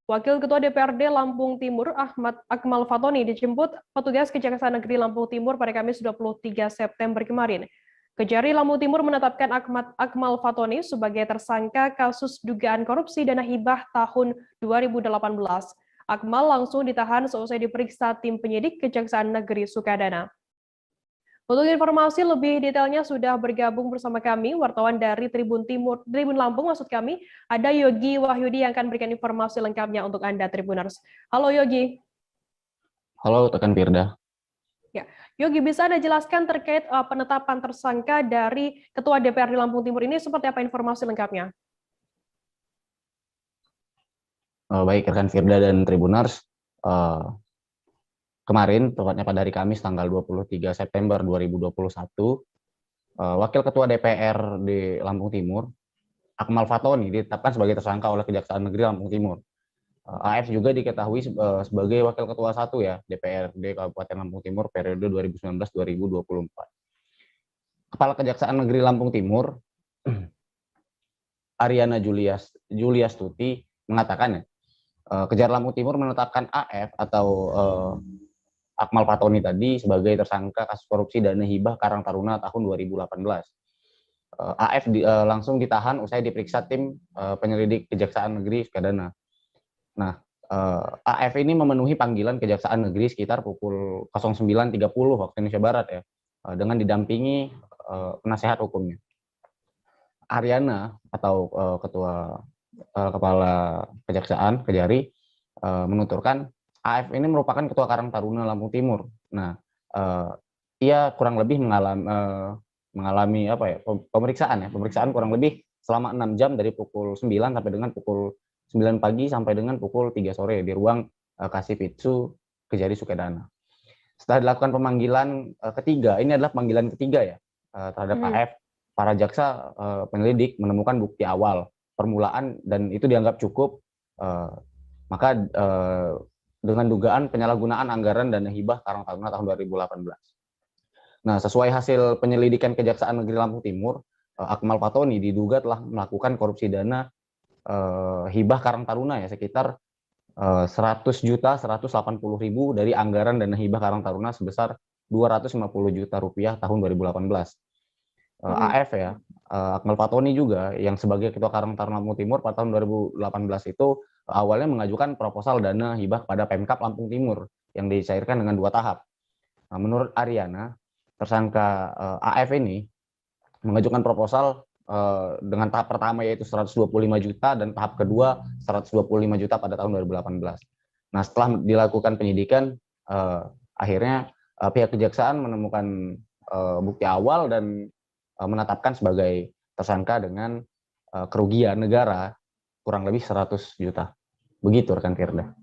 Wakil Ketua DPRD Lampung Timur, Ahmad Akmal Fatoni, dijemput petugas Kejaksaan Negeri Lampung Timur pada Kamis 23 September kemarin. Kejari Lampung Timur menetapkan Ahmad Akmal Fatoni sebagai tersangka kasus dugaan korupsi dana hibah tahun 2018. Akmal langsung ditahan seusai diperiksa tim penyidik Kejaksaan Negeri Sukadana. Untuk informasi lebih detailnya sudah bergabung bersama kami, wartawan dari Tribun Lampung maksud kami, ada Yogi Wahyudi yang akan berikan informasi lengkapnya untuk Anda Tribuners. Halo Yogi. Halo rekan Firda. Ya, Yogi bisa Anda jelaskan terkait penetapan tersangka dari Ketua DPRD Lampung Timur ini seperti apa informasi lengkapnya? Baik rekan Firda dan Tribuners, kemarin, tepatnya pada hari Kamis tanggal 23 September 2021, Wakil Ketua DPR di Lampung Timur, Akmal Fatoni, ditetapkan sebagai tersangka oleh Kejaksaan Negeri Lampung Timur. AF juga diketahui sebagai Wakil Ketua 1 ya, DPRD Kabupaten Lampung Timur periode 2019-2024. Kepala Kejaksaan Negeri Lampung Timur, Ariana Julias Tuti, mengatakan ya, Kejar Lampung Timur menetapkan AF atau Akmal Fatoni tadi sebagai tersangka kasus korupsi dana hibah Karang Taruna tahun 2018. AF langsung ditahan usai diperiksa tim penyelidik Kejaksaan Negeri Sukadana. Nah, AF ini memenuhi panggilan Kejaksaan Negeri sekitar pukul 09.30 waktu Indonesia Barat ya, dengan didampingi penasehat hukumnya. Ariana atau Kepala Kejaksaan Kejari menuturkan AF ini merupakan Ketua Karang Taruna Lampung Timur. Nah, ia kurang lebih mengalami pemeriksaan kurang lebih selama 6 jam dari pukul 9 sampai dengan pukul 9 pagi sampai dengan pukul 3 sore di ruang Kasipitsu Kejari Sukadana. Setelah dilakukan pemanggilan ketiga, ini adalah pemanggilan ketiga ya terhadap AF, para jaksa penyelidik menemukan bukti awal permulaan dan itu dianggap cukup, maka dengan dugaan penyalahgunaan anggaran dana hibah Karang Taruna tahun 2018. Nah, sesuai hasil penyelidikan Kejaksaan Negeri Lampung Timur, Akmal Fatoni diduga telah melakukan korupsi dana hibah Karang Taruna ya sekitar 100.180.000 dari anggaran dana hibah Karang Taruna sebesar 250 juta rupiah tahun 2018. AF ya, Akmal Fatoni juga yang sebagai Ketua Karang Taruna Lampung Timur pada tahun 2018 itu awalnya mengajukan proposal dana hibah pada Pemkab Lampung Timur yang dicairkan dengan 2 tahap. Nah, menurut Ariana, tersangka AF ini mengajukan proposal dengan tahap pertama yaitu 125 juta dan tahap kedua 125 juta pada tahun 2018. Nah, setelah dilakukan penyidikan, akhirnya pihak kejaksaan menemukan bukti awal dan menetapkan sebagai tersangka dengan kerugian negara kurang lebih 100 juta. Begitu rekan Firda.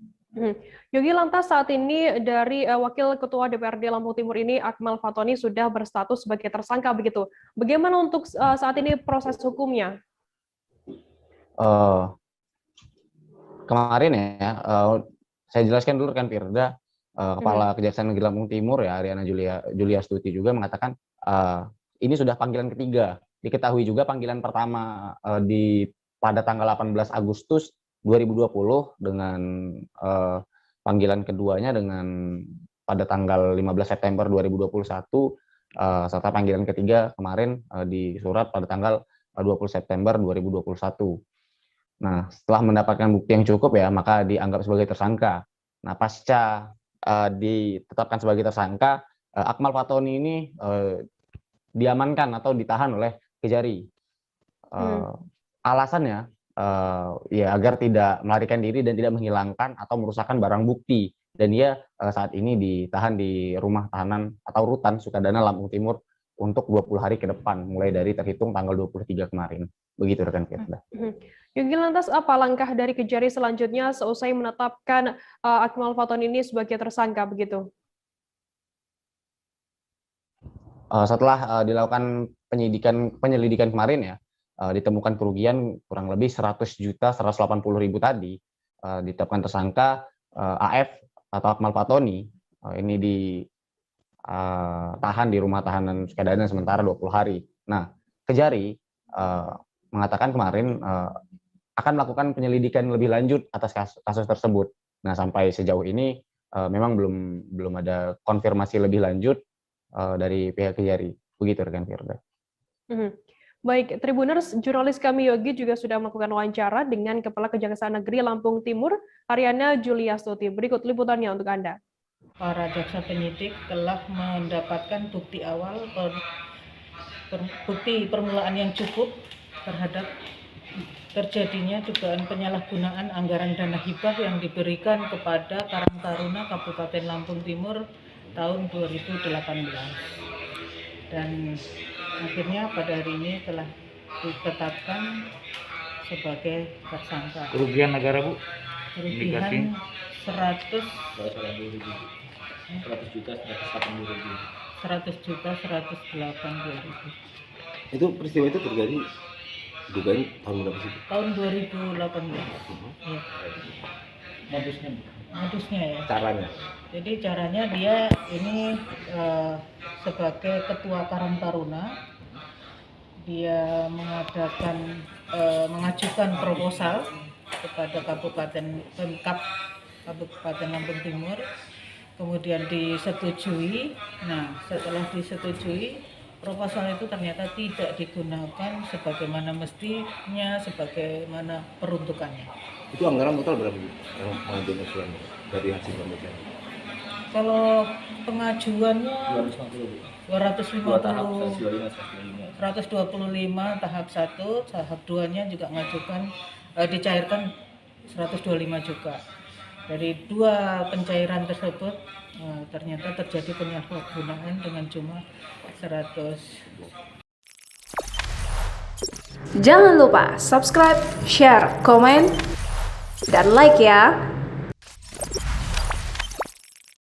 Yogi, lantas saat ini dari Wakil Ketua DPRD Lampung Timur ini, Akmal Fatoni sudah berstatus sebagai tersangka begitu. Bagaimana untuk saat ini proses hukumnya? Kemarin ya, saya jelaskan dulu rekan Firda, Kepala Kejaksaan Negeri Lampung Timur ya, Ariana Julias Tuti juga mengatakan ini sudah panggilan ketiga. Diketahui juga panggilan pertama pada tanggal 18 Agustus 2020 dengan panggilan keduanya dengan pada tanggal 15 September 2021 serta panggilan ketiga kemarin di surat pada tanggal 20 September 2021. Nah, setelah mendapatkan bukti yang cukup ya, maka dianggap sebagai tersangka. Nah, pasca ditetapkan sebagai tersangka, Akmal Fatoni ini diamankan atau ditahan oleh Kejari. Alasannya ya agar tidak melarikan diri dan tidak menghilangkan atau merusakkan barang bukti. Dan dia saat ini ditahan di rumah tahanan atau rutan Sukadana Lampung Timur untuk 20 hari ke depan, mulai dari terhitung tanggal 23 kemarin. Begitu rekan Firda. Yogi, lantas apa langkah dari Kejari selanjutnya seusai menetapkan Akmal Fatoni ini sebagai tersangka begitu? Setelah dilakukan penyelidikan kemarin ya, ditemukan kerugian kurang lebih 100.180.000 tadi, ditetapkan tersangka AF atau Akmal Fatoni ini ditahan di rumah tahanan Sukadana sementara 20 hari. Nah, Kejari mengatakan kemarin akan melakukan penyelidikan lebih lanjut atas kasus tersebut. Nah, sampai sejauh ini memang belum ada konfirmasi lebih lanjut dari pihak Kejari. Begitu rekan Firda. Baik, Tribuners, jurnalis kami Yogi juga sudah melakukan wawancara dengan Kepala Kejaksaan Negeri Lampung Timur, Ariana Juliastuti. Berikut liputannya untuk Anda. Para jaksa penyidik telah mendapatkan bukti awal, bukti permulaan yang cukup terhadap terjadinya dugaan penyalahgunaan anggaran dana hibah yang diberikan kepada Karang Taruna Kabupaten Lampung Timur tahun 2018. Dan akhirnya pada hari ini telah ditetapkan sebagai tersangka. Kerugian negara, Bu? Kerugian 100 juta 180.000. Itu peristiwa itu terjadi dugaan tahun berapa sih? Tahun 2018. Ya. Modusnya ya. Caranya? Jadi caranya dia ini sebagai ketua Karang Taruna, dia mengajukan proposal kepada Kabupaten Pemkab Kabupaten Lampung Timur, kemudian disetujui. Nah, setelah disetujui, proposal itu ternyata tidak digunakan sebagaimana mestinya, sebagaimana peruntukannya. Itu anggaran total berapa, Bu? Pengajuan usulan dari hasil pemeriksaan? Kalau pengajuannya 125 tahap 1, tahap 2-nya juga mengajukan dicairkan 125 juga. Dari 2 pencairan tersebut ternyata terjadi penyalahgunaan dengan jumlah 100. Jangan lupa subscribe, share, komen, dan like ya.